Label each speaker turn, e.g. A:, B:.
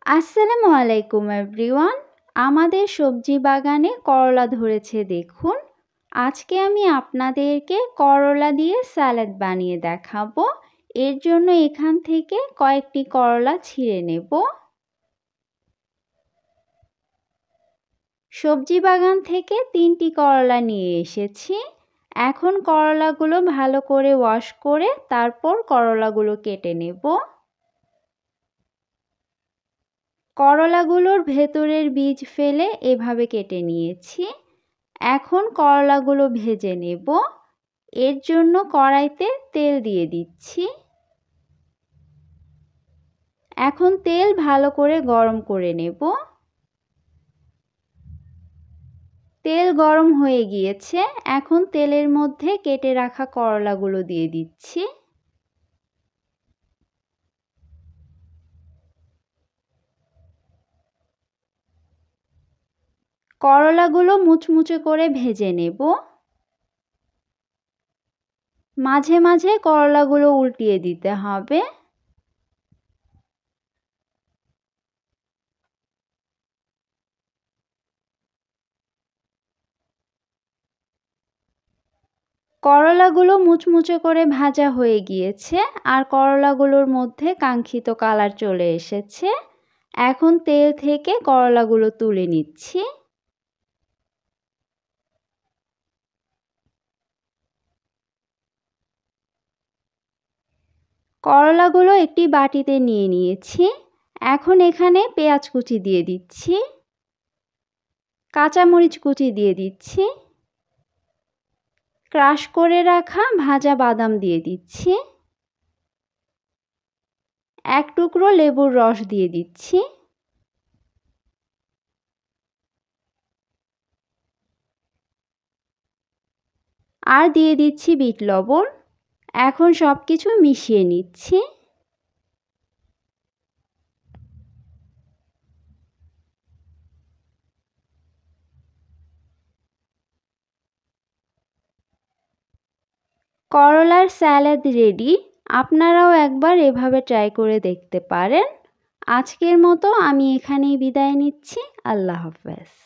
A: আসসালামু আলাইকুম এভরিওয়ান। আমাদের সবজি বাগানে করলা ধরেছে দেখুন। আজকে আমি আপনাদেরকে করলা দিয়ে স্যালাড বানিয়ে দেখাবো। এর জন্য এখান থেকে কয়েকটি করলা ছিঁড়ে নেব। সবজি বাগান থেকে 3টি করলা নিয়ে এসেছি। এখন করলাগুলো ভালো করে ওয়াশ করে তারপর করলাগুলো কেটে নেব। করলাগুলোর ভেতরের বীজ ফেলে এভাবে কেটে নিয়েছি। এখন করলাগুলো ভেজে নেব। এর জন্য কড়াইতে তেল দিয়ে দিচ্ছি। এখন তেল ভালো করে গরম করে নেব। তেল গরম হয়ে গিয়েছে। এখন তেলের মধ্যে কেটে রাখা করলাগুলো দিয়ে দিচ্ছি। করলাগুলো মুচমুচে করে ভেজে নেব। মাঝে মাঝে করলাগুলো উল্টিয়ে দিতে হবে। করলাগুলো মুচমুচে করে ভাজা হয়ে গিয়েছে আর করলাগুলোর মধ্যে কাঙ্ক্ষিত কালার চলে এসেছে। এখন তেল থেকে করলাগুলো তুলে নিচ্ছি। করলাগুলো একটি বাটিতে নিয়ে নিয়েছি। এখন এখানে পেঁয়াজ কুচি দিয়ে দিচ্ছি, কাঁচামরিচ কুচি দিয়ে দিচ্ছি, ক্রাশ করে রাখা ভাজা বাদাম দিয়ে দিচ্ছি, এক টুকরো লেবুর রস দিয়ে দিচ্ছি, আর দিয়ে দিচ্ছি বিট লবণ। এখন সব কিছু মিশিয়ে নিচ্ছি। করলার স্যালাড রেডি। আপনারাও একবার এভাবে ট্রাই করে দেখতে পারেন। আজকের মতো আমি এখানেই বিদায় নিচ্ছি। আল্লাহ হাফেজ।